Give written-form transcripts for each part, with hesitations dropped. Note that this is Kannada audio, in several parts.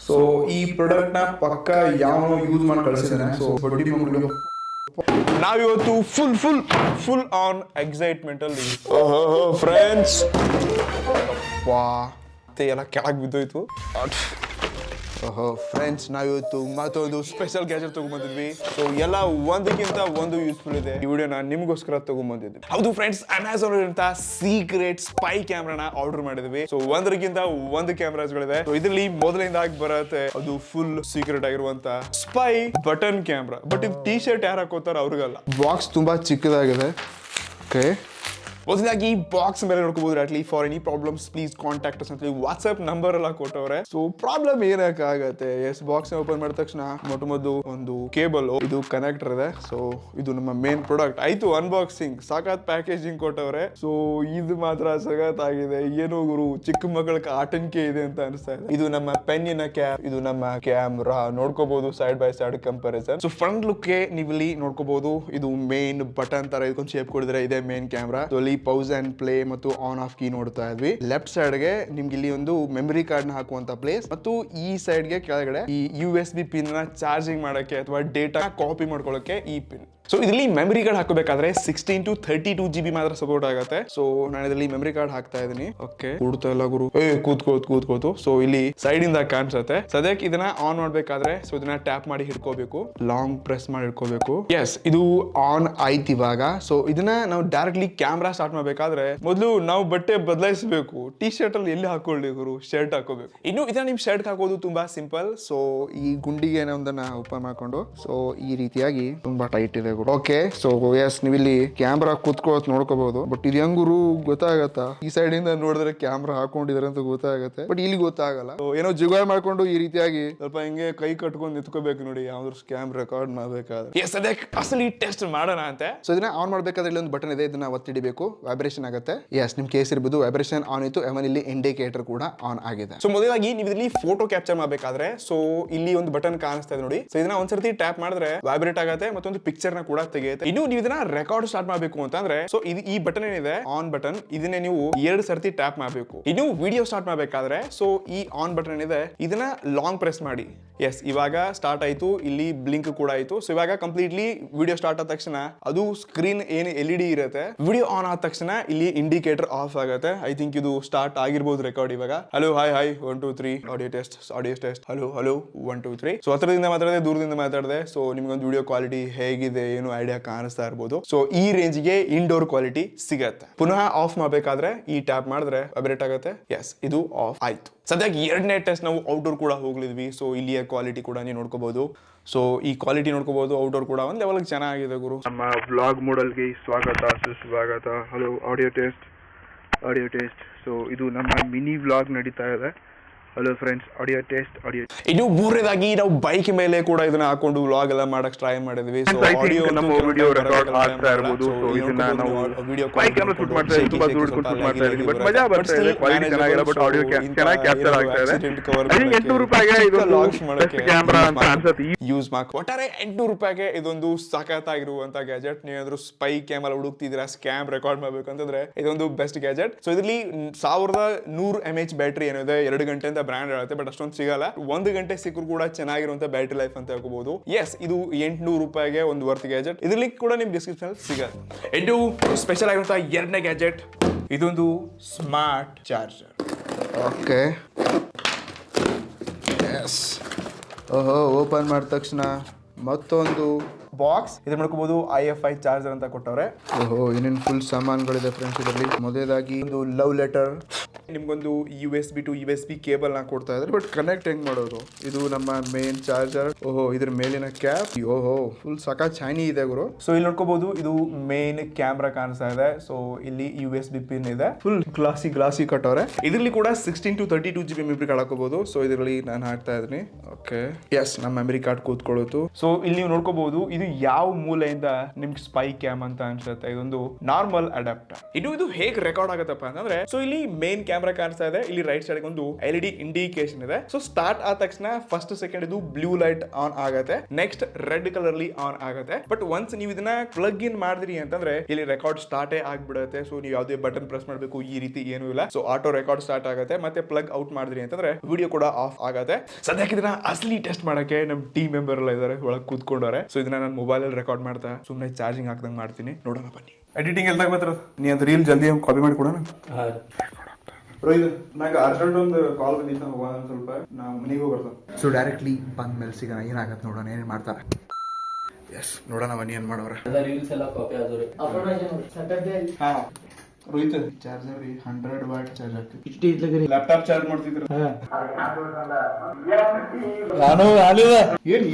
ಸೊ ಈ ಪ್ರಾಡಕ್ಟ್ ನ ಪಕ್ಕ ಯಾವ ಯೂಸ್ ಮಾಡಿ ಕಳಿಸಿದಾನೆ. ಸೊ ಬಡ್ಡಿ ಮಕ್ಕಳಿಗೆ ನಾವಿವತ್ತು ಫುಲ್ ಆನ್ ಎಕ್ಸೈಟ್ಮೆಂಟ್ ಅಲ್ಲಿ ಫ್ರೆಂಡ್ಸ್ ವಾ ಎಲ್ಲ ಕೆಳಗೆ ಬಿದ್ದೋಯ್ತು. ಫ್ರೆಂಡ್ಸ್ ನಾವಿವತ್ತು ಮತ್ತೊಂದು ಸ್ಪೆಷಲ್ ಗ್ಯಾಜೆಟ್ ತಗೊಂಡ್ಬಂದಿದ್ವಿ. ಸೊ ಎಲ್ಲ ಒಂದಕ್ಕಿಂತ ಒಂದು ಯೂಸ್ಫುಲ್ ಇದೆ. ಈ ವಿಡಿಯೋನ ನಿಮ್ಗೋಸ್ಕರ ತಗೊಂಡ್ಬಂದಿದ್ವಿ. ಹೌದು ಫ್ರೆಂಡ್ಸ್, ಅಮೆಝಾನ್ ಇರುವಂತ ಸೀಕ್ರೆಟ್ ಸ್ಪೈ ಕ್ಯಾಮ್ರಾನ ಆರ್ಡರ್ ಮಾಡಿದ್ವಿ. ಸೊ ಒಂದಕ್ಕಿಂತ ಒಂದು ಕ್ಯಾಮ್ರಾಸ್ಗಳಿದೆ. ಸೊ ಇದರಲ್ಲಿ ಮೊದಲಿಂದ ಆಗಿ ಬರುತ್ತೆ ಅದು ಫುಲ್ ಸೀಕ್ರೆಟ್ ಆಗಿರುವಂತ ಸ್ಪೈ ಬಟನ್ ಕ್ಯಾಮ್ರಾ. ಬಟ್ ಇದು ಟಿ ಶರ್ಟ್ ಯಾರು ಹಾಕೋತಾರ ಅವ್ರಿಗಲ್ಲ. ಬಾಕ್ಸ್ ತುಂಬಾ ಚಿಕ್ಕದಾಗಿದೆ. ಓಕೆ, ಮೊದಲಾಗಿ ಈ ಬಾಕ್ಸ್ ಮೇಲೆ ನೋಡ್ಕೋಬಹುದು. ಅಟ್ಲಿ for any problems please contact us ಅಂತ ವಾಟ್ಸ್ಆಪ್ ನಂಬರ್ ಎಲ್ಲ ಕೊಟ್ಟವ್ರೆ. ಸೊ ಪ್ರಾಬ್ಲಮ್ ಏನಕ್ಕಾಗತ್ತೆ, ಎಸ್ ಬಾಕ್ಸ್ ಓಪನ್ ಮಾಡಿದ ತಕ್ಷಣ ಮೊದಲು ಒಂದು ಕೇಬಲ್, ಇದು ಕನೆಕ್ಟರ್ ಇದೆ. ಸೊ ಇದು ನಮ್ಮ ಮೇನ್ ಪ್ರಾಡಕ್ಟ್ ಆಯ್ತು. ಅನ್ಬಾಕ್ಸಿಂಗ್ ಸಾಕಾತ್ ಪ್ಯಾಕೇಜಿಂಗ್ ಕೊಟ್ಟವ್ರೆ. ಸೊ ಇದು ಮಾತ್ರ ಸಖತ್ ಆಗಿದೆ. ಏನೋ ಗುರು ಚಿಕ್ಕ ಮಕ್ಕಳ ಆಟಂಕೆ ಇದೆ ಅಂತ ಅನಿಸ್ತಾ ಇದೆ. ಇದು ನಮ್ಮ ಪೆನ್ನಿನ ಕ್ಯಾಪ್, ಇದು ನಮ್ಮ ಕ್ಯಾಮ್ರಾ ನೋಡ್ಕೋಬಹುದು side by side comparison. So front look ನೀವು ಇಲ್ಲಿ ನೋಡ್ಕೋಬಹುದು. ಇದು ಮೇನ್ ಬಟನ್ ತರ ಇದೊಂದು ಶೇಪ್ ಕೊಡಿದ್ರೆ ಇದೆ main camera. Pause and play ಮತ್ತು ಆನ್ ಆಫ್ ಕೀ ನೋಡ್ತಾ ಇದ್ವಿ. ಲೆಫ್ಟ್ ಸೈಡ್ ಗೆ ನಿಮ್ಗೆ ಇಲ್ಲಿ ಒಂದು ಮೆಮರಿ ಕಾರ್ಡ್ ನ ಹಾಕುವಂತ ಪ್ಲೇಸ್, ಮತ್ತು ಈ ಸೈಡ್ ಗೆ ಕೆಳಗಡೆ ಈ USB ಪಿನ್ ನ ಚಾರ್ಜಿಂಗ್ ಮಾಡಕ್ಕೆ ಅಥವಾ ಡೇಟಾ ಕಾಪಿ ಮಾಡ್ಕೊಳ್ಳಕ್ಕೆ ಈ ಪಿನ್. ಸೊ ಇದರಲ್ಲಿ ಮೆಮರಿ ಕಾರ್ಡ್ ಹಾಕಬೇಕಾದ್ರೆ 16 to 32 GB ಮಾತ್ರ ಸಪೋರ್ಟ್ ಆಗುತ್ತೆ. ಸೊ ನಾನು ಇದರಲ್ಲಿ ಮೆಮರಿ ಕಾರ್ಡ್ ಹಾಕ್ತಾ ಇದೀನಿ. ಓಕೆ, ಕೂಡ್ತಾ ಇಲ್ಲ ಗುರು, ಕೂತ್ಕೋತು. ಸೊ ಇಲ್ಲಿ ಸೈಡ್ ಇಂದ ಕಾಣಿಸುತ್ತೆ. ಸದ್ಯಕ್ಕೆ ಇದನ್ನ ಆನ್ ಮಾಡ್ಬೇಕಾದ್ರೆ ಸೊ ಇದನ್ನ ಟ್ಯಾಪ್ ಮಾಡಿ ಹಿಡ್ಕೋಬೇಕು, ಲಾಂಗ್ ಪ್ರೆಸ್ ಮಾಡಿ ಹಿಡ್ಕೋಬೇಕು. ಎಸ್, ಇದು ಆನ್ ಆಯ್ತು ಇವಾಗ. ಸೊ ಇದನ್ನ ನಾವು ಡೈರೆಕ್ಟ್ಲಿ ಕ್ಯಾಮ್ರಾ ಸ್ಟಾರ್ಟ್ ಮಾಡ್ಬೇಕಾದ್ರೆ ಮೊದಲು ನಾವು ಬಟ್ಟೆ ಬದಲಾಯಿಸಬೇಕು. ಟಿ ಶರ್ಟ್ ಅಲ್ಲಿ ಎಲ್ಲಿ ಹಾಕೊಳ್ಳಿ ಗುರು, ಶರ್ಟ್ ಹಾಕೋಬೇಕು. ಇನ್ನು ಇದನ್ನ ನಿಮ್ ಶರ್ಟ್ ಹಾಕೋದು ತುಂಬಾ ಸಿಂಪಲ್. ಸೊ ಈ ಗುಂಡಿಗೆ ಒಂದನ್ನ ಓಪನ್ ಮಾಡ್ಕೊಂಡು ಸೊ ಈ ರೀತಿಯಾಗಿ ತುಂಬಾ ಟೈಟ್ ಇದೆ. ಓಕೆ, ಸೊ ಎಸ್ ನೀವು ಇಲ್ಲಿ ಕ್ಯಾಮ್ರಾ ಕೂತ್ಕೊಳ್ಳೋದು ನೋಡ್ಕೋಬಹುದು. ಬಟ್ ಇದು ಹೆಂಗುರು ಗೊತ್ತಾಗತ್ತಾ? ಈ ಸೈಡ್ ಇಂದ ನೋಡಿದ್ರೆ ಕ್ಯಾಮ್ರಾ ಹಾಕೊಂಡಿದಾರೆ ಅಂತ ಗೊತ್ತಾಗತ್ತೆ, ಬಟ್ ಇಲ್ಲಿ ಗೊತ್ತಾಗಲ್ಲ. ಏನೋ ಜುಗಾಡ್ ಮಾಡ್ಕೊಂಡು ಈ ರೀತಿಯಾಗಿ ಸ್ವಲ್ಪ ಹಿಂಗೆ ಕೈ ಕಟ್ಕೊಂಡು ನಿಂತ್ಕೋಬೇಕು ನೋಡಿ, ಯಾವ್ದು ಕ್ಯಾಮ್ ರೆಕಾರ್ಡ್ ಮಾಡ್ಬೇಕಾದ್ರೆ. ಎಸ್, ಅದಕ್ಕೆ ಅಸಲಿ ಟೆಸ್ಟ್ ಮಾಡೋಣ ಅಂತ. ಸೊ ಇದನ್ನ ಆನ್ ಮಾಡ್ಬೇಕಾದ್ರೆ ಇಲ್ಲಿ ಒಂದು ಬಟನ್ ಇದೆ, ಇದನ್ನ ಒತ್ತಿಡಿಬೇಕು, ವೈಬ್ರೇಷನ್ ಆಗುತ್ತೆ. ಎಸ್, ನಿಮ್ ಕೇಸ್ ಇರ್ಬೋದು, ವೈಬ್ರೇಷನ್ ಆನ್ ಇತ್ತು. ಇಲ್ಲಿ ಇಂಡಿಕೇಟರ್ ಕೂಡ ಆನ್ ಆಗಿದೆ. ಸೊ ಮೊದಲಾಗಿ ನೀವು ಇಲ್ಲಿ ಫೋಟೋ ಕ್ಯಾಪ್ಚರ್ ಮಾಡ್ಬೇಕಾದ್ರೆ ಸೊ ಇಲ್ಲಿ ಒಂದು ಬಟನ್ ಕಾಣಿಸ್ತಾ ಇದೆ ನೋಡಿ. ಸೊ ಇದನ್ನ ಒಂದ್ಸರ್ತಿ ಟ್ಯಾಪ್ ಮಾಡಿದ್ರೆ ವೈಬ್ರೇಟ್ ಆಗುತ್ತೆ, ಮತ್ತೊಂದು ಪಿಕ್ಚರ್ ನ ಕೂಡ ತೆಗೆಯುತ್ತೆ. ಇನ್ನು ನೀವು ಇದನ್ನ ರೆಕಾರ್ಡ್ ಸ್ಟಾರ್ಟ್ ಮಾಡಬೇಕು ಅಂತಂದ್ರೆ ಸೊ ಇದು ಈ ಬಟನ್ ಏನಿದೆ ಆನ್ ಬಟನ್, ಇದನ್ನೇ ನೀವು 2 ಸರ್ತಿ ಟ್ಯಾಪ್ ಮಾಡಬೇಕು. ಇನ್ನು ವಿಡಿಯೋ ಸ್ಟಾರ್ಟ್ ಮಾಡಬೇಕಾದ್ರೆ ಸೊ ಈ ಆನ್ ಬಟನ್ ಏನಿದೆ ಇದನ್ನ ಲಾಂಗ್ ಪ್ರೆಸ್ ಮಾಡಿ. ಎಸ್, ಇವಾಗ ಸ್ಟಾರ್ಟ್ ಆಯ್ತು. ಇಲ್ಲಿ ಬ್ಲಿಂಕ್ ಕೂಡ ಆಯ್ತು. ಸೊ ಇವಾಗ ಕಂಪ್ಲೀಟ್ಲಿ ವಿಡಿಯೋ ಸ್ಟಾರ್ಟ್ ಆದ ತಕ್ಷಣ ಅದು ಸ್ಕ್ರೀನ್ ಏನು LED ಇರುತ್ತೆ, ವಿಡಿಯೋ ಆನ್ ಆದ ತಕ್ಷಣ ಇಲ್ಲಿ ಇಂಡಿಕೇಟರ್ ಆಫ್ ಆಗುತ್ತೆ. ಐ ಥಿಂಕ್ ಇದು ಸ್ಟಾರ್ಟ್ ಆಗಿರ್ಬೋದು ರೆಕಾರ್ಡ್ ಇವಾಗ. Hello, hi 1 2 3 audio test hello 1 2 3. So ಹತ್ರದಿಂದ ಮಾತಾಡಿದೆ, ದೂರದಿಂದ ಮಾತಾಡಿದೆ. ಸೊ ನಿಮ್ಗೊಂದು ವಿಡಿಯೋ ಕ್ವಾಲಿಟಿ ಹೇಗಿದೆ ಏನು ಐಡಿಯಾ ಕಾಣಿಸ್ತಾ ಇರ್ಬೋದು. ಸೊ ಈ ರೇಂಜ್ಗೆ ಇಂಡೋರ್ ಕ್ವಾಲಿಟಿ ಸಿಗತ್ತೆ. ಪುನಃ ಆಫ್ ಮಾಡ್ಬೇಕಾದ್ರೆ ಈ ಟ್ಯಾಪ್ ಮಾಡಿದ್ರೆ ವೈಬ್ರೇಟ್ ಆಗುತ್ತೆ. ಎಸ್, ಇದು ಆಫ್ ಆಯ್ತು. ಸದ್ಯಕ್ಕೆ 2ನೇ ಟೆಸ್ಟ್ ನಾವು ಔಟ್ಡೋರ್ ಕೂಡ ಹೋಗ್ಲಿದ್ವಿ. ಸೊ ಇಲ್ಲಿಯ ಕ್ವಾಲಿಟಿ ಕೂಡ ನೀವು ನೋಡ್ಕೋಬಹುದು. ಸೊ ಈ ಕ್ವಾಲಿಟಿ ನೋಡ್ಕೋಬಹುದು. ಔಟ್ಡೋರ್ ಕೂಡ ಒಂದು ಲೆವೆಲ್ ಚೆನ್ನಾಗಿದೆ ಗುರು. ನಮ್ಮ ವ್ಲಾಗ್ ಮೋಡಲ್ಗೆ ಸ್ವಾಗತ ಸುಸ್ವಾಗತ. Hello, audio test. ಸೊ ಇದು ನಮ್ಮ ಮಿನಿ ವ್ಲಾಗ್ ನಡೀತಾ ಇದೆ. Hello friends, audio test. ಇನ್ನು ಮೂರನೇದಾಗಿ ನಾವು ಬೈಕ್ ಮೇಲೆ ಕೂಡ ಇದನ್ನ ಹಾಕೊಂಡು ವ್ಲಾಗ್ ಎಲ್ಲ ಮಾಡಕ್ ಟ್ರೈ ಮಾಡಿದ್ವಿ. ಸೊ ಆಡಿಯೋ ನಮ್ಮ ವಿಡಿಯೋ ರೆಕಾರ್ಡ್ ಆಗ್ತಾ ಇರಬಹುದು. ಸೊ ಇದನ್ನ ನಾವು ವಿಡಿಯೋ ಬೈಕ್ ಕ್ಯಾಮೆರಾ ಶೂಟ್ ಮಾಡ್ತಾ ಇದ್ದೀವಿ, ತುಂಬಾ ದೂರ ಕೂತು ಶೂಟ್ ಮಾಡ್ತಾ ಇದ್ದೀವಿ. ಬಟ್ ಮಜಾ ಬರ್ತಾ ಇದೆ, ಕ್ವಾಲಿಟಿ ಚೆನ್ನಾಗಿಲ್ಲ, ಬಟ್ ಆಡಿಯೋ ಚೆನ್ನಾಗಿ ಕ್ಯಾಪ್ಚರ್ ಆಗ್ತಾ ಇದೆ. ₹800 ಇದೊಂದು ಬೆಸ್ಟ್ ಕ್ಯಾಮೆರಾ ಅಂತ ಅನ್ಸುತ್ತೆ. ಯೂಸ್ ಮಾರ್ಕ್ ಒಟ್ಟಾರೆ ₹800 ಇದೊಂದು ಸಖತ್ತಾಗಿರುವಂತ ಗ್ಯಾಜೆಟ್. ನೀವೇನಾದ್ರೂ ಸ್ಪೈ ಕ್ಯಾಮೆರಾ ಹುಡುಕ್ತಿದ್ದೀರಾ, ಸ್ಕ್ಯಾಮ್ ರೆಕಾರ್ಡ್ ಮಾಡ್ಬೇಕು ಅಂತಂದ್ರೆ ಇದೊಂದು ಬೆಸ್ಟ್ ಗ್ಯಾಜೆಟ್. ಸೊ ಇದರಲ್ಲಿ 1100 mAh ಬ್ಯಾಟ್ರಿ ಏನಿದೆ, 2 ಗಂಟೆ ಅಂತ ಬ್ರ್ಯಾಂಡ್ ಹೇಳುತ್ತೆ, ಬಟ್ ಅಷ್ಟೊಂದು ಸಿಗಲ್ಲ. 1 ಗಂಟೆ ಸಿಕ್ಕರು ಕೂಡ ಚೆನ್ನಾಗಿರುವಂತ ಬ್ಯಾಟರಿ ಲೈಫ್ ಅಂತ ಹೇಳ್ಕೋಬಹುದು. ಎಸ್, ಇದು ₹800 ಒಂದು ವರ್ತ್ ಗ್ಯಾಜೆಟ್. ಇದರಲ್ಲಿ ಕೂಡ ನಿಮ್ ಡಿಸ್ಕ್ರಿಪ್ಷನ್ ಸಿಗುತ್ತೆ. ಇದು ಸ್ಪೆಷಲ್ ಆಗಿರುವಂತ 2ನೇ ಗ್ಯಾಜೆಟ್, ಇದೊಂದು smart charger. Okay, yes, open ಮಾಡಿದ ತಕ್ಷಣ ಮತ್ತೊಂದು ಬಾಕ್ಸ್ ಇದು ಮಾಡ್ಕೋಬಹುದು. IFI ಚಾರ್ಜರ್ ಅಂತ ಕೊಟ್ಟವ್ರೆ. ಏನೇನು ಫುಲ್ ಸಾಮಾನುಗಳಿದೆ ಫ್ರೆಂಡ್ಸ್ ಇದರಲ್ಲಿ. ಮೊದಲೇದಾಗಿ ಒಂದು ಲವ್ ಲೆಟರ್, ನಿಮ್ಗೊಂದು USB to USB ಕೇಬಲ್ ನ ಕೊಡ್ತಾ ಇದ್ದಾರೆ. ಬಟ್ ಕನೆಕ್ಟ್ ಹೆಂಗ್ ಮಾಡೋದು? ಇದು ನಮ್ಮ ಮೇನ್ ಚಾರ್ಜರ್. ಇದ್ರ ಮೇಲಿನ ಕ್ಯಾಪ್ ಫುಲ್ ಸಖತ್ ಶೈನಿ ಇದೆ ಗುರು. ಸೊ ಇಲ್ಲಿ ನೋಡ್ಕೋಬಹುದು, ಇದು ಮೇನ್ ಕ್ಯಾಮ್ರಾ ಕಾಣಿಸ್ತಾ ಇದೆ. ಸೊ ಇಲ್ಲಿ USB ಪಿನ್ ಇದೆ, ಫುಲ್ ಗ್ಲಾಸಿ ಕಟ್ಟವ್ರೆ. ಇದರಲ್ಲಿ ಕೂಡ 16 to 32 GB ಮೆಮರಿ ಕಾರ್ಡ್ ಹಾಕೋಬಹುದು. ಸೊ ಇದರಲ್ಲಿ ನಾನು ಹಾಕ್ತಾ ಇದೀನಿ. ಓಕೆ, ಎಸ್, ನಮ್ಮ ಮೆಮರಿ ಕಾರ್ಡ್ ಕೂತ್ಕೊಳ್ಳೋದು. ಸೊ ಇಲ್ಲಿ ನೀವು ನೋಡ್ಕೋಬಹುದು, ಇದು ಯಾವ ಮೂಲೆಯಿಂದ ನಿಮ್ಗೆ ಸ್ಪೈ ಕ್ಯಾಮ್ ಅಂತ ಅನ್ಸುತ್ತೆ. ಇದೊಂದು ನಾರ್ಮಲ್ ಅಡಾಪ್ಟರ್. ಇದು ಹೇಗೆ ರೆಕಾರ್ಡ್ ಆಗತ್ತಪ್ಪ ಅಂತಂದ್ರೆ ಸೊ ಇಲ್ಲಿ ಮೇನ್ ಕ್ಯಾಮ್ ಕ್ಯಾಮ್ರಾ ಕಾಣಿಸ್ತಾ ಇದೆ. ಇಲ್ಲಿ ರೈಟ್ ಸೈಡ್ ಒಂದು LED ಇಂಡಿಕೇಶನ್ ಇದೆ. ಸೊ ಸ್ಟಾರ್ಟ್ ಆದ ತಕ್ಷಣ ಫಸ್ಟ್ ಸೆಕೆಂಡ್ ಇದು ಬ್ಲೂ ಲೈಟ್ ಆನ್ ಆಗುತ್ತೆ, ನೆಕ್ಸ್ಟ್ ರೆಡ್ ಕಲರ್ ಆನ್ ಆಗುತ್ತೆ. ಬಟ್ ಒನ್ಸ್ ನೀವು ಇದನ್ನ ಪ್ಲಗ್ ಇನ್ ಮಾಡಿದ್ರಿ ಅಂತಂದ್ರೆ ಇಲ್ಲಿ ರೆಕಾರ್ಡ್ ಸ್ಟಾರ್ಟೇ ಆಗ್ಬಿಡುತ್ತೆ. ಸೊ ನೀವು ಯಾವುದೇ ಬಟನ್ ಪ್ರೆಸ್ ಮಾಡಬೇಕು ಈ ರೀತಿ ಏನೂ ಇಲ್ಲ. ಸೊ ಆಟೋ ರೆಕಾರ್ಡ್ ಸ್ಟಾರ್ಟ್ ಆಗುತ್ತೆ. ಮತ್ತೆ ಪ್ಲಗ್ ಔಟ್ ಮಾಡಿದ್ರಿ ಅಂತಂದ್ರೆ ವಿಡಿಯೋ ಕೂಡ ಆಫ್ ಆಗುತ್ತೆ. ಸದ್ಯಕ್ಕೆ ಇದನ್ನ ಅಸಲಿ ಟೆಸ್ಟ್ ಮಾಡಕ್ಕೆ ನಮ್ಮ ಟೀಮ್ ಮೆಂಬರ್ ಎಲ್ಲ ಇದಾರೆ, ಒಳಗೆ ಕೂತ್ಕೊಂಡವ್ರೆ. ಸೊ ಇದನ್ನ ನಾನು ಮೊಬೈಲ್ ಅಲ್ಲಿ ರೆಕಾರ್ಡ್ ಮಾಡ್ತಾ ಸುಮ್ಮನೆ ಚಾರ್ಜಿಂಗ್ ಹಾಕ್ದಂಗೆ ಮಾಡ್ತೀನಿ. ನೋಡೋಣ ಬನ್ನಿ. ಎಡಿಟಿಂಗ್ ಎಲ್ಲ ಮಾತ್ರ ನೀ ಅದು ರೀಲ್ ಜಲ್ದಿ ಕಾಪಿ ಮಾಡಿ ಕೊಡೋಣ. ರೋಹಿತ್, ನಂಗೆ ಅರ್ಜೆಂಟ್ ಒಂದು ಕಾಲ್ ಬಂದಿತ್ತು, ನಾವು ಹೋಗೋಣ ಸ್ವಲ್ಪ, ನಾವು ಮನೆಗೆ ಹೋಗ್ಬಾರ್ದು. ಸೊ ಡೈರೆಕ್ಟ್ಲಿ ಬಂದ ಮೇಲೆ ಸಿಗೋಣ, ಏನಾಗತ್ತೆ ನೋಡೋಣ, ಏನೇನು ಮಾಡ್ತಾರೆ. ಎಸ್, ನೋಡೋಣ ಬನ್ನಿ ಏನು ಮಾಡೋರೆ. ರೀಲ್ಸ್ ಎಲ್ಲ ಕಾಪಿ ಆದವ್ರೆ. ಹಾ ರೋಹಿತ್, ಚಾರ್ಜರ್ ರೀ 100 ವಾಟ್ ಚಾರ್ಜ್ ಆಗ್ತದೆ. ಇಷ್ಟು ಇದ್ಲಾಗ್ರಿ ಲ್ಯಾಪ್ಟಾಪ್ ಚಾರ್ಜ್ ಮಾಡ್ತಿದ್ರು.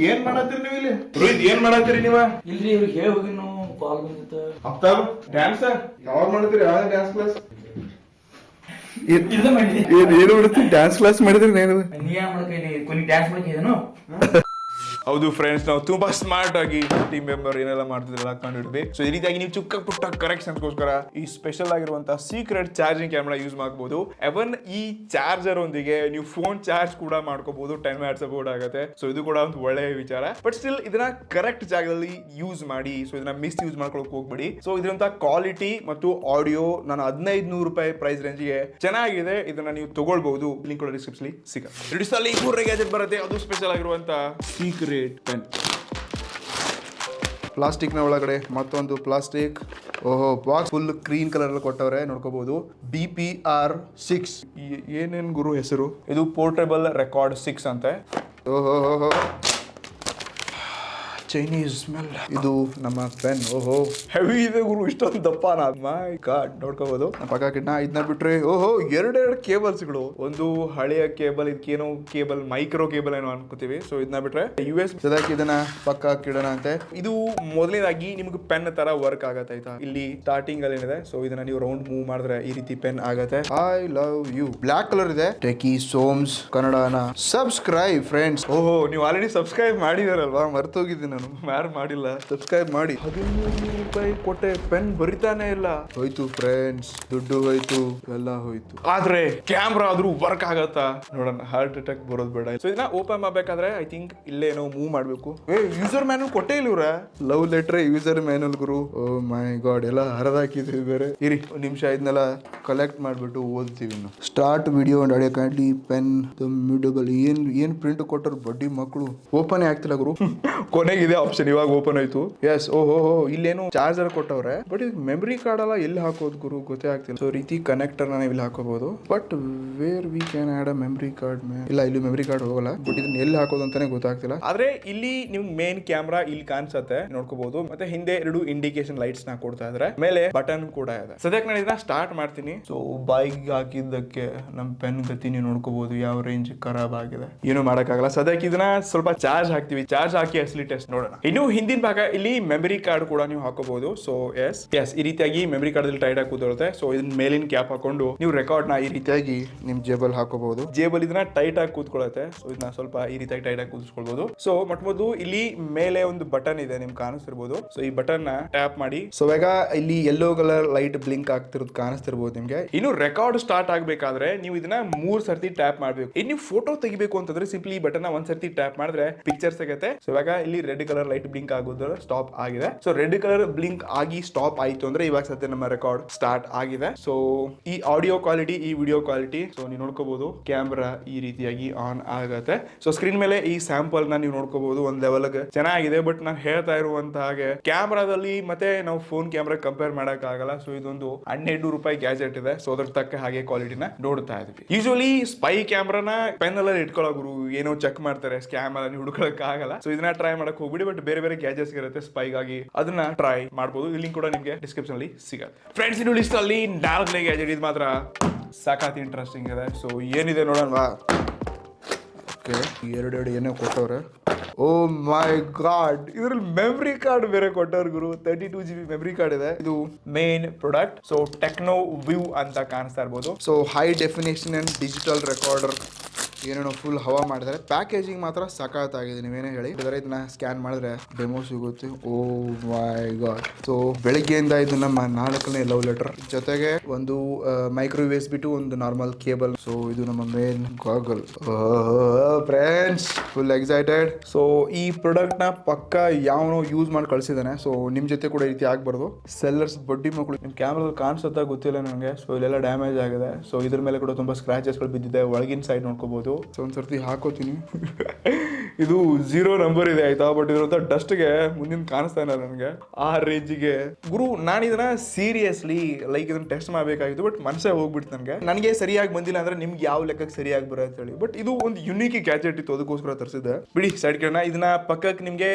ಏನ್ ಮಾಡತ್ತೀರಿ ನೀವು ಇಲ್ಲಿ? ರೋಹಿತ್, ಏನ್ ಮಾಡತ್ತೀರಿ ನೀವ? ಇಲ್ರಿ ಇವ್ರಿಗೆ ಹೇಳಿ ಹೋಗಿ ನಾವು ಕಾಲ್ ಬಂದಿತ್ತು. ಹಪ್ತಾಬ್ ಡ್ಯಾನ್ಸ್ ಯಾವಾಗ ಮಾಡ್ತೀರಿ? ಯಾವ ಡ್ಯಾನ್ಸ್ ಕ್ಲಾಸ್? ಇಲ್ಲ ಮಾಡಿ ಏನು ಬಿಡುತ್ತಿ? ಡ್ಯಾನ್ಸ್ ಕ್ಲಾಸ್ ಮಾಡಿದ್ರಿ ನೇನು? ನೀ ಏನ್ ಮಾಡಕ್ಕೆ ಕೊನಿ ಡ್ಯಾನ್ಸ್ ಮಾಡಕ್ಕೆ ಇದನ್ನು? ಹೌದು ಫ್ರೆಂಡ್ಸ್, ನಾವು ತುಂಬಾ ಸ್ಮಾರ್ಟ್ ಆಗಿ ಟೀಮ್ ಮೆಂಬರ್ ಏನೆಲ್ಲ ಮಾಡ್ತಿದ್ರಲ್ಲ ಕಂಡಿದ್ವಿ. ಸೊ ಈ ರೀತಿಯಾಗಿ ನೀವು ಚಿಕ್ಕ ಪುಟ್ಟ ಕರೆಕ್ಷನ್ಸ್ಗೋಸ್ಕರ ಈ ಸ್ಪೆಷಲ್ ಆಗಿರುವಂತಹ ಸೀಕ್ರೆಟ್ ಚಾರ್ಜಿಂಗ್ ಕ್ಯಾಮೆರಾ ಯೂಸ್ ಮಾಡಬಹುದು. ಎವನ್ ಈ ಚಾರ್ಜರ್ ಒಂದಿಗೆ ನೀವು ಫೋನ್ ಚಾರ್ಜ್ ಕೂಡ ಮಾಡ್ಕೋಬಹುದು. 10 ವ್ಯಾಟ್ ಸಪೋರ್ಟ್ ಆಗುತ್ತೆ. ಸೊ ಇದು ಕೂಡ ಒಂದು ಒಳ್ಳೆಯ ವಿಚಾರ. ಬಟ್ ಸ್ಟಿಲ್ ಇದನ್ನ ಕರೆಕ್ಟ್ ಜಾಗದಲ್ಲಿ ಯೂಸ್ ಮಾಡಿ. ಸೊ ಇದನ್ನ ಮಿಸ್ ಯೂಸ್ ಮಾಡ್ಕೊಳಕ್ ಹೋಗ್ಬೇಡಿ. ಸೊ ಇದರಂತ ಕ್ವಾಲಿಟಿ ಮತ್ತು ಆಡಿಯೋ ನಾನು 1500 ರೂಪಾಯಿ ಪ್ರೈಸ್ ರೇಂಜ್ಗೆ ಚೆನ್ನಾಗಿದೆ. ಇದನ್ನ ನೀವು ತಗೊಳ್ಬಹುದು. ಲಿಂಕ್ ಕೂಡ ಡಿಸ್ಕ್ರಿಪ್ಷನ್ ಸಿಗುತ್ತೆ. ಈ 3 ಗ್ಯಾಜೆಟ್ ಬರುತ್ತೆ. ಅದು ಸ್ಪೆಷಲ್ ಆಗಿರುವಂತ ಸೀಕ್ರೆಟ್ ಪೆನ್. ಪ್ಲಾಸ್ಟಿಕ್ ನ ಒಳಗಡೆ ಮತ್ತೊಂದು ಪ್ಲಾಸ್ಟಿಕ್. ಓಹೋ, ಬಾಕ್ಸ್ ಫುಲ್ ಗ್ರೀನ್ ಕಲರ್ ಅಲ್ಲಿ ಕೊಟ್ಟವ್ರೆ, ನೋಡ್ಕೋಬಹುದು. DPR6 ಏನೇನ್ ಗುರು ಹೆಸರು? ಇದು ಪೋರ್ಟೇಬಲ್ ರೆಕಾರ್ಡ್ 6 ಅಂತೆ. ಓಹೋ, ಚೈನೀಸ್ ಸ್ಮೆಲ್. ಇದು ನಮ್ಮ ಪೆನ್. ಓಹೋ, ಹೆವಿ ಇದೆ ಗುರು, ಇಷ್ಟೊಂದು ದಪ್ಪ. ಮೈ ಗಾಡ್, ನೋಡ್ಕೋಬಹುದು. ಪಕ್ಕಾಕಿಟ್ನ ಇದನ್ನ ಬಿಟ್ರೆ ಓಹೋ, ಎರಡೆರಡು ಕೇಬಲ್ಸ್ಗಳು. ಒಂದು ಹಳೆಯ ಕೇಬಲ್, ಇದಕ್ಕೇನೋ ಕೇಬಲ್, ಮೈಕ್ರೋ ಕೇಬಲ್ ಏನೋ ಅನ್ಕೋತೀವಿ. ಸೊ ಇದನ್ನ ಬಿಟ್ರೆ US ಸದಾಕಿ ಇದನ್ನ ಪಕ್ಕ ಕಿಡೋಣ ಅಂತೆ. ಇದು ಮೊದಲನೇದಾಗಿ ನಿಮ್ಗೆ ಪೆನ್ ತರ ವರ್ಕ್ ಆಗತ್ತೆ ಆಯ್ತಾ. ಇಲ್ಲಿ ಸ್ಟಾರ್ಟಿಂಗ್ ಅಲ್ಲಿ ಏನಿದೆ, ಸೊ ಇದನ್ನ ನೀವು ರೌಂಡ್ ಮೂವ್ ಮಾಡಿದ್ರೆ ಈ ರೀತಿ ಪೆನ್ ಆಗತ್ತೆ. I love you. Black colour ಇದೆ. ಟೆಕಿ ಸೋಮ್ಸ್ ಕನ್ನಡನ ಸಬ್ಸ್ಕ್ರೈಬ್ ಫ್ರೆಂಡ್ಸ್. ಓಹೋ, ನೀವು ಆಲ್ರೆಡಿ ಸಬ್ಸ್ಕ್ರೈಬ್ ಮಾಡಿದಾರಲ್ವಾ? ಮರ್ತೋಗಿದ್ದೀನಿ ನಾನು, ಯಾರು ಮಾಡಿಲ್ಲ. ಸಬ್ಸ್ಕ್ರೈಬ್ ಮಾಡಿ. 1300 ರೂಪಾಯಿ ಕೊಟ್ಟೆ, ಪೆನ್ ಬರಿತಾನೆ ಇಲ್ಲ. ಹೋಯ್ತು ಫ್ರೆಂಡ್ಸ್, ದುಡ್ಡು ಹೋಯ್ತು, ಎಲ್ಲ ಹೋಯ್ತು. ಆದ್ರೆ ಕ್ಯಾಮ್ರಾ ಆದ್ರೂ ವರ್ಕ್ ಆಗತ್ತಾ ನೋಡೋಣ. ಹಾರ್ಟ್ ಅಟ್ಯಾಕ್ ಬರೋದು ಬೇಡ. ಸೊ ಇದನ್ನ ಓಪನ್ ಮಾಡ್ಬೇಕಾದ್ರೆ ಐ ಥಿಂಕ್ ಇಲ್ಲೇನೋ ಮೂವ್ ಮಾಡ್ಬೇಕು. ಯೂಸರ್ ಮ್ಯಾನುಲ್ ಕೊಟ್ಟೇ ಇಲ್ಲ ಇವ್ರ. ಲವ್ ಲೆಟರ್ ಯೂಸರ್ ಮ್ಯಾನುಲ್ ಗುರು. ಓ ಮೈ ಗಾಡ್, ಎಲ್ಲ ಹರಿದಾಕಿದ್ವಿ ಬೇರೆ. ಇರಿ ಒಂದು ನಿಮಿಷ, ಇದನ್ನೆಲ್ಲ ಕಲೆಕ್ಟ್ ಮಾಡ್ಬಿಟ್ಟು ಓದ್ತೀವಿ ಇನ್ನು. Start video and audio kindly pen ಮಿಡಬಲ್. ಏನ್ ಪ್ರಿಂಟ್ ಕೊಟ್ಟರು ಬಡ್ಡಿ ಮಕ್ಕಳು. ಓಪನ್ ಆಗ್ತಿಲ್ಲ ಗುರು. ಕೊನೆಗಿದೆ ಆಪ್ಷನ್, ಇವಾಗ ಓಪನ್ ಆಯ್ತು. ಎಸ್, ಓಹೋ, ಇಲ್ಲೇನು ಚಾರ್ಜರ್ ಕೊಟ್ಟವ್ರೆ. ಬಟ್ ಇದು ಮೆಮರಿ ಕಾರ್ಡ್ ಅಲ್ಲ, ಎಲ್ಲಿ ಹಾಕೋದು ಗುರು ಗೊತ್ತೇ ಆಗ್ತಿಲ್ಲ. ಸೊ ರೀತಿ ಕನೆಕ್ಟರ್ ನ ಇಲ್ಲಿ ಹಾಕೋಬಹುದು. But where we can add a memory card? ಇಲ್ಲ, ಇಲ್ಲಿ ಮೆಮರಿ ಕಾರ್ಡ್ ಹೋಗಲ್ಲ. ಬಟ್ ಇದನ್ನ ಎಲ್ಲಿ ಹಾಕೋದು ಅಂತಾನೆ ಗೊತ್ತಾಗ್ತಿಲ್ಲ. ಆದ್ರೆ ಇಲ್ಲಿ ನಿಮ್ಗೆ ಮೇನ್ ಕ್ಯಾಮ್ರಾ ಇಲ್ಲಿ ಕಾಣಿಸುತ್ತೆ, ನೋಡ್ಕೋಬಹುದು. ಮತ್ತೆ ಹಿಂದೆ 2 ಇಂಡಿಕೇಶನ್ ಲೈಟ್ಸ್ ನ ಕೊಡ್ತಾ ಇದ್ರೆ, ಮೇಲೆ ಬಟನ್ ಕೂಡ ಇದೆ. ಸದ್ಯಕ್ಕೆ ನಾನು ಇದನ್ನ ಸ್ಟಾರ್ಟ್ ಮಾಡ್ತೀನಿ. ಸೊ ಬೈಕ್ ಹಾಕಿದ್ದಕ್ಕೆ ನಮ್ ಪೆನ್ ಗತಿ ನೀವು ನೋಡ್ಕೋಬಹುದು ಯಾವ ರೇಂಜ್ ಖರಾಬ್ ಆಗಿದೆ. ಏನು ಮಾಡಕ್ಕಾಗಲ್ಲ. ಸದ್ಯಕ್ಕೆ ಇದನ್ನ ಸ್ವಲ್ಪ ಚಾರ್ಜ್ ಹಾಕ್ತಿವಿ. ಚಾರ್ಜ್ ಹಾಕಿ ಅಸಲಿ ಟೆಸ್ಟ್ ನೋಡೋಣ. ಇನ್ನು ಹಿಂದಿನ ಭಾಗ ಇಲ್ಲಿ ಮೆಮರಿ ಕಾರ್ಡ್ ಕೂಡ ನೀವು ಹಾಕೋಬಹುದು. ಸೊ ಎಸ್, ಈ ರೀತಿಯಾಗಿ ಮೆಮರಿ ಕಾರ್ಡ್ ಅಲ್ಲಿ ಟೈಟ್ ಆಗಿ ಕೂತಿರುತ್ತೆ. ಸೊ ಇದನ್ನ ಮೇಲಿನ ಕ್ಯಾಪ್ ಹಾಕೊಂಡು ನೀವು ರೆಕಾರ್ಡ್ ನ ಈ ರೀತಿಯಾಗಿ ನಿಮ್ ಜೇಬಲ್ ಹಾಕೋಬಹುದು. ಜೇಬಲ್ ಇದನ್ನ ಟೈಟ್ ಆಗಿ ಕೂತ್ಕೊಳ್ಳುತ್ತೆ. ಸೊ ಇದನ್ನ ಸ್ವಲ್ಪ ಈ ರೀತಿಯಾಗಿ ಟೈಟ್ ಆಗಿ ಕೂತ್ಕೊಳ್ಬಹುದು. ಸೊ ಮೊದಲು ಇಲ್ಲಿ ಮೇಲೆ ಒಂದು ಬಟನ್ ಇದೆ, ನಿಮ್ಗೆ ಕಾಣಿಸ್ತಿರ್ಬೋದು. ಸೊ ಈ ಬಟನ್ ನ ಟ್ಯಾಪ್ ಮಾಡಿ. ಸೊ ಇವಾಗ ಇಲ್ಲಿ ಯೆಲ್ಲೋ ಕಲರ್ ಲೈಟ್ ಬ್ಲಿಂಕ್ ಆಗ್ತಿರೋದು ಕಾಣಿಸ್ತಿರ್ಬೋದು ನಿಮ್ಗೆ. ಇನ್ನು ರೆಕಾರ್ಡ್ ಸ್ಟಾರ್ಟ್ ಆಗ್ಬೇಕಾದ್ರೆ ನೀವು ಇದನ್ನ 3 ಸರ್ತಿ ಟ್ಯಾಪ್ ಮಾಡ್ಬೇಕು. ಇನ್ನು ನೀವು ಫೋಟೋ ತೆಗಿಬೇಕು ಅಂತಂದ್ರೆ ಸಿಂಪ್ಲಿ ಈ ಬಟನ್ ನ 1 ಸರ್ತಿ ಟ್ಯಾಪ್ ಮಾಡಿದ್ರೆ ಪಿಕ್ಚರ್ ಸಿಗುತ್ತೆ. ಸೊ ಇವಾಗ ಇಲ್ಲಿ ರೆಡ್ ಕಲರ್ ಲೈಟ್ ಬ್ಲಿಂಕ್ ಆಗೋದು ಸ್ಟಾಪ್ ಆಗಿದೆ. ಸೊ ರೆಡ್ ಕಲರ್ ಬ್ಲಿಂಕ್ ಆಗಿ ಸ್ಟಾಪ್ ಆಯ್ತು ಅಂದ್ರೆ ಇವಾಗ ಸದ್ಯ ನಮ್ಮ ರೆಕಾರ್ಡ್ ಸ್ಟಾರ್ಟ್ ಆಗಿದೆ. ಸೊ ಈ ಆಡಿಯೋ ಕ್ವಾಲಿಟಿ, ಈ ವಿಡಿಯೋ ಕ್ವಾಲಿಟಿ, ಸೊ ನೀವು ನೋಡ್ಕೋಬಹುದು ಕ್ಯಾಮ್ರಾ ಈ ರೀತಿಯಾಗಿ ಆನ್ ಆಗತ್ತೆ. ಸೊ ಸ್ಕ್ರೀನ್ ಮೇಲೆ ಈ ಸ್ಯಾಂಪಲ್ ನ ನೀವು ನೋಡ್ಕೋಬಹುದು. ಒಂದ್ ಲೆವೆಲ್ ಚೆನ್ನಾಗಿದೆ. ಬಟ್ ನಾನು ಹೇಳ್ತಾ ಇರುವಂತ ಹಾಗೆ ಕ್ಯಾಮ್ರಾದಲ್ಲಿ ಮತ್ತೆ ನಾವು ಫೋನ್ ಕ್ಯಾಮ್ರಾ ಕಂಪೇರ್ ಮಾಡಕ್ ಆಗಲ್ಲ. ಸೊ ಇದೊಂದು 1200 ರೂಪಾಯಿ ಗ್ಯಾಜೆಟ್ ಇದೆ. ಸೊ ಅದ್ರ ತಕ್ಕ ಹಾಗೆ ಕ್ವಾಲಿಟಿನ ನೋಡ್ತಾ ಇದೀವಿ. ಯೂಶುವಲಿ ಸ್ಪೈ ಕ್ಯಾಮ್ರಾನ ಪೆನ್ ಎಲ್ಲ ಇಟ್ಕೊಳ್ಳೋರು ಏನೋ ಚೆಕ್ ಮಾಡ್ತಾರೆ, ಸ್ಕ್ಯಾಮ್ ಎಲ್ಲ ಹುಡುಕಕ್ ಆಗಲ್ಲ. ಸೊ ಇದನ್ನ ಟ್ರೈ ಮಾಡಕ್ ಹೋಗ್ಬಿಡಿ. ಬಟ್ ಬೇರೆ ಬೇರೆ ಗ್ಯಾಜೆಟ್ಸ್ ಇರುತ್ತೆ ಸ್ಪೈಗಾಗಿ, ಅದನ್ನ ಟ್ರೈ ಮಾಡಬಹುದು. ಲಿಂಕ್ ಕೂಡ ನಿಮಗೆ ಡಿಸ್ಕ್ರಿಪ್ಷನ್ ಅಲ್ಲಿ ಸಿಗುತ್ತೆ. ಫ್ರೆಂಡ್ಸ್, ಇದು ಲಿಸ್ಟ್ ಅಲ್ಲಿ 4ನೇ ಗ್ಯಾಜೆಟ್. ಇದು ಮಾತ್ರ ಸಾಕಾತಿ ಇಂಟ್ರೆಸ್ಟಿಂಗ್ ಇದೆ. ಸೊ ಏನಿದೆ ನೋಡೋಣ. ಓಕೆ, ಎರಡು ಏನೋ ಕೊಟ್ಟವ್ರೆ. ಓ ಮೈ ಗಾಡ್, ಇದ್ರಲ್ಲಿ ಮೆಮರಿ ಕಾರ್ಡ್ ಬೇರೆ ಕೊಟ್ಟವ್ರು ಗುರು. 32 GB ಮೆಮರಿ ಕಾರ್ಡ್ ಇದೆ. ಇದು main product. So techno view ಅಂತ ಕಾಣಿಸ್ತಾ ಇರ್ಬೋದು. So high definition and digital recorder ಏನೇನೋ ಫುಲ್ ಹವಾ ಮಾಡಿದ್ದಾರೆ. ಪ್ಯಾಕೇಜಿಂಗ್ ಮಾತ್ರ ಸಖತ್ತಾಗಿದೆ, ನೀವೇನೇ ಹೇಳಿ. ಇದನ್ನ ಸ್ಕ್ಯಾನ್ ಮಾಡಿದ್ರೆ ಡೆಮೋ ಸಿಗುತ್ತೆ. ಓ ಮೈ ಗಾಡ್. ಸೊ ಬೆಳಗ್ಗೆಯಿಂದ ಇದು ನಮ್ಮ 4ನೇ ಲವ್ ಲೆಟರ್, ಜೊತೆಗೆ ಒಂದು ಮೈಕ್ರೋ USB ಟು ಒಂದು ನಾರ್ಮಲ್ ಕೇಬಲ್. ಸೊ ಇದು ನಮ್ಮ main gargle. Friends full excited. So ಈ ಪ್ರಾಡಕ್ಟ್ ನ ಪಕ್ಕ ಯಾವನೋ ಯೂಸ್ ಮಾಡಿ ಕಳ್ಸಿದಾನೆ. ಸೊ ನಿಮ್ ಜೊತೆ ಕೂಡ ಈ ರೀತಿ ಆಗ್ಬಾರ್ದು. ಸೆಲ್ಲರ್ಸ್ ಬಡ್ಡಿ ಮಕ್ಕಳು. ನಿಮ್ ಕ್ಯಾಮ್ರಾದಲ್ಲಿ ಕಾಣಿಸುತ್ತಾ ಗೊತ್ತಿಲ್ಲ ನನಗೆ. ಸೊ ಇಲ್ಲೆಲ್ಲ ಡ್ಯಾಮೇಜ್ ಆಗಿದೆ. ಸೊ ಇದ್ರ ಮೇಲೆ ಕೂಡ ತುಂಬಾ ಸ್ಕ್ರಾಚಸ್ ಗಳು ಬಿದ್ದಿದೆ. ಒಳಗಿನ ಸೈಡ್ ನೋಡ್ಕೋಬಹುದು. ಸೊ ಒಂದ್ಸರ್ತಿ ಹಾಕೋತೀನಿ. ಇದು 0 ನಂಬರ್ ಇದೆ ಆಯ್ತಾ, ಬಟ್ ಇದ್ರಂತ ಡಸ್ಟ್ ಗೆ ಮುಂದಿನ ಕಾಣಿಸ್ತಾ ಇಲ್ಲ ನನಗೆ. ಆ ರೇಂಜಿಗೆ ಗುರು ನಾನು ಇದನ್ನ ಸೀರಿಯಸ್ಲಿ ಲೈಕ್ ಇದನ್ನ ಟೆಸ್ಟ್ ಮಾಡಬೇಕಾಗಿತ್ತು, ಬಟ್ ಮನಸ್ಸೇ ಹೋಗ್ಬಿಡ್ತು ನನಗೆ ಸರಿಯಾಗಿ ಬಂದಿಲ್ಲ ಅಂದ್ರೆ ನಿಮ್ಗೆ ಯಾವ ಲೆಕ್ಕಕ್ಕೆ ಸರಿಯಾಗಿ ಬರುತ್ತೆ ಹೇಳಿ. ಬಟ್ ಇದು ಒಂದು ಯುನೀಕ್ ಗ್ಯಾಜೆಟ್ ಇತ್ತು, ಅದಕ್ಕೋಸ್ಕರ ತರಿಸಿದೆ. ಬಿಡಿ ಸೈಡ್ ಕಡೆ ಇದನ್ನ ಪಕ್ಕಕ್ಕೆ ನಿಮ್ಗೆ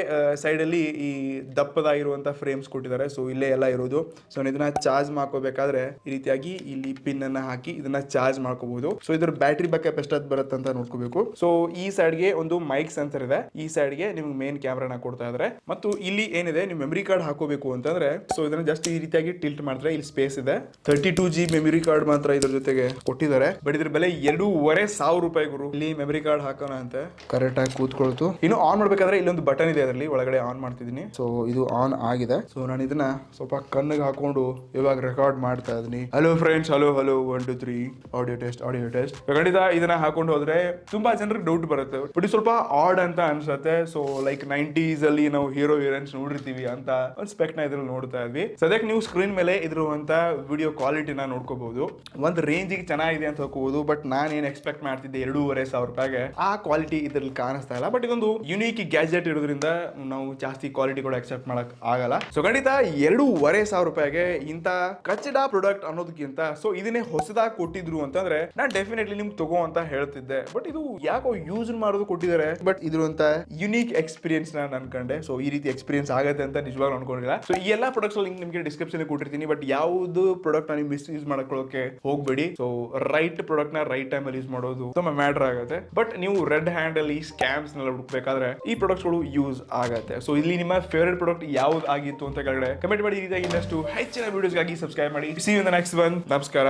ಸೈಡ್ ಅಲ್ಲಿ ಈ ದಪ್ಪದಾಗಿರುವಂತ ಫ್ರೇಮ್ಸ್ ಕೊಟ್ಟಿದ್ದಾರೆ. ಸೊ ಇಲ್ಲೇ ಎಲ್ಲ ಇರೋದು. ಸೊ ಇದನ್ನ ಚಾರ್ಜ್ ಮಾಡ್ಕೋಬೇಕಾದ್ರೆ ಈ ರೀತಿಯಾಗಿ ಇಲ್ಲಿ ಪಿನ್ ಅನ್ನ ಹಾಕಿ ಇದನ್ನ ಚಾರ್ಜ್ ಮಾಡ್ಕೋಬಹುದು. ಸೊ ಇದ್ರ ಬ್ಯಾಟ್ರಿ ಬ್ಯಾಕಪ್ ಎಷ್ಟಾದ್ ಬರುತ್ತೆ ಅಂತ ನೋಡ್ಕೋಬೇಕು. ಸೊ ಈ ಸೈಡ್ ಗೆ ಒಂದು ಮೈಕ್ ಸೆನ್ಸರ್ ಇದೆ, ಈ ಸೈಡ್ ಗೆ ನಿಮ್ಗೆ ಮೇನ್ ಕ್ಯಾಮ್ರಾನ ಕೊಡ್ತಾ ಇದ್ದಾರೆ. ಮತ್ತು ಇಲ್ಲಿ ಏನಿದೆ, ನೀವು ಮೆಮರಿ ಕಾರ್ಡ್ ಹಾಕೋಬೇಕು ಅಂತಂದ್ರೆ ಸೊ ಇದನ್ನ ಜಸ್ಟ್ ಈ ರೀತಿಯಾಗಿ ಟಿಲ್ಟ್ ಮಾಡಿದ್ರೆ ಇಲ್ಲಿ ಸ್ಪೇಸ್ ಇದೆ. 32GB ಮೆಮರಿ ಕಾರ್ಡ್ ಮಾತ್ರ ಇದ್ರ ಜೊತೆಗೆ ಕೊಟ್ಟಿದ್ದಾರೆ. ಬಟ್ ಇದ್ರ ಬೆಲೆ 2,500 ರೂಪಾಯಿ ಗುರು. ಇಲ್ಲಿ ಮೆಮರಿ ಕಾರ್ಡ್ ಹಾಕೋಣ ಅಂತ ಕರೆಕ್ಟ್ ಆಗಿ ಕೂತ್ಕೊಳ್ತು. ಇನ್ನು ಆನ್ ಮಾಡ್ಬೇಕಾದ್ರೆ ಇಲ್ಲೊಂದು ಬಟನ್ ಇದೆ, ಅದರಲ್ಲಿ ಒಳಗಡೆ ಆನ್ ಮಾಡ್ತಿದ್ದೀನಿ. ಸೊ ಇದು ಆನ್ ಆಗಿದೆ. ಸೊ ನಾನು ಇದನ್ನ ಸ್ವಲ್ಪ ಕಣ್ಣಿಗೆ ಹಾಕೊಂಡು ಇವಾಗ ರೆಕಾರ್ಡ್ ಮಾಡ್ತಾ ಇದೀನಿ. Hello friends, hello 1 2 3 audio test. ಖಂಡಿತ ಇದನ್ನ ಹಾಕೊಂಡು ಹೋದ್ರೆ ತುಂಬಾ ಜನರಿಗೆ ಡೌಟ್ ಬರುತ್ತೆ, ಬಟ್ ಸ್ವಲ್ಪ ಆಡ್ ಅಂತ ಅನ್ಸುತ್ತೆ. ಸೊ ಲೈಕ್ 90s ಅಲ್ಲಿ ನಾವು ಹೀರೋ ಹೀರೋಯಿನ್ಸ್ ನೋಡಿರ್ತೀವಿ ಅಂತ ಒಂದು ಸ್ಪೆಕ್ಟ್ ನ ಇದ್ರಲ್ಲಿ ನೋಡ್ತಾ ಇದ್ವಿ. ಸದ್ಯಕ್ಕೆ ನೀವು ಸ್ಕ್ರೀನ್ ಮೇಲೆ ಇರುವಂತ ವಿಡಿಯೋ ಕ್ವಾಲಿಟಿನ ನೋಡ್ಕೋಬಹುದು. ಒಂದು ರೇಂಜಿಗೆ ಚೆನ್ನಾಗಿದೆ ಅಂತ ಹೋಗ್ಬೋದು. ಬಟ್ ನಾನು ಏನ್ ಎಕ್ಸ್ಪೆಕ್ಟ್ ಮಾಡ್ತಿದ್ದೆ 2,500 ರೂಪಾಯಿಗೆ, ಆ ಕ್ವಾಲಿಟಿ ಇದ್ರಲ್ಲಿ ಕಾಣಿಸ್ತಾ ಇಲ್ಲ. ಬಟ್ ಇದೊಂದು ಯುನೀಕ್ ಗ್ಯಾಜೆಟ್ ಇರೋದ್ರಿಂದ ನಾವು ಜಾಸ್ತಿ ಕ್ವಾಲಿಟಿ ಕೂಡ ಎಕ್ಸೆಪ್ಟ್ ಮಾಡಕ್ ಆಗಲ್ಲ. ಸೊ ಖಂಡಿತ 2,500 ರೂಪಾಯಿಗೆ ಇಂತ ಕಚ್ಚಡ ಪ್ರಾಡಕ್ಟ್ ಅನ್ನೋದಕ್ಕಿಂತ ಸೊ ಇದನ್ನೇ ಹೊಸದಾಗಿ ಕೊಟ್ಟಿದ್ರು ಅಂತಂದ್ರೆ ನಾನು ಡೆಫಿನೆಟ್ಲಿ ನಿಮ್ಗೆ ತಗೋ ಅಂತ ಹೇಳ್ತಿದ್ದೆ. ಬಟ್ ಇದು ಯಾಕೋ ಯೂಸ್ ಮಾಡೋದು ಕೊಟ್ಟಿದ್ದಾರೆ. ಬಟ್ ಇದ್ರಂತ ಯುನೀಕ್ ಎಕ್ಸ್ಪೀರಿಯನ್ಸ್ ನಾನು ಅನ್ಕೊಂಡೆ. ಸೊ ಈ ರೀತಿ ಎಕ್ಸ್ಪೀರಿಯನ್ಸ್ ಆಗುತ್ತೆ ಅಂತ ನಿಜವಾಗ್ಲೂ ಅನ್ಕೊಂಡಿಲ್ಲ. ಸೊ ಈ ಎಲ್ಲಾ ಪ್ರಾಡಕ್ಟ್ಸ್ ಲಿಂಕ್ ನಿಮಗೆ ಡಿಸ್ಕ್ರಿಪ್ಷನ್ ಕೊಟ್ಟಿರ್ತೀನಿ. ಬಟ್ ಯಾವ್ದು ಪ್ರಾಡಕ್ಟ್ ನೀವು ಮಿಸ್ ಯೂಸ್ ಮಾಡ್ಕೊಳ್ಳೋಕೆ ಹೋಗ್ಬೇಡಿ. ಸೊ ರೈಟ್ ಪ್ರಾಡಕ್ಟ್ ನ ರೈಟ್ ಟೈಮ್ ಅಲ್ಲಿ ಯೂಸ್ ಮಾಡೋದು ತುಂಬಾ ಮ್ಯಾಟರ್ ಆಗುತ್ತೆ. ಬಟ್ ನೀವು ರೆಡ್ ಹ್ಯಾಂಡ್ ಅಲ್ಲಿ ಸ್ಕ್ಯಾಮ್ಸ್ ನೆಲ್ಲ ಹುಡುಕ್ಬೇಕಾದ್ರೆ ಈ ಪ್ರಾಡಕ್ಟ್ಸ್ ಗಳು ಯೂಸ್ ಆಗುತ್ತೆ. ಸೊ ಇಲ್ಲಿ ನಿಮ್ಮ ಫೇವರೇಟ್ ಪ್ರಾಡಕ್ಟ್ ಯಾವ್ದು ಆಗಿತ್ತು ಅಂತ ಕೆಳಗಡೆ ಕಮೆಂಟ್ ಮಾಡಿ. ಈ ರೀತಿಯಾಗಿ ಇನ್ನಷ್ಟು ಹೆಚ್ಚಿನ ವಿಡಿಯೋಸ್ಗಾಗಿ ಸಬ್ಸ್ಕ್ರೈಬ್ ಮಾಡಿ. See you in the next one. ನಮಸ್ಕಾರ.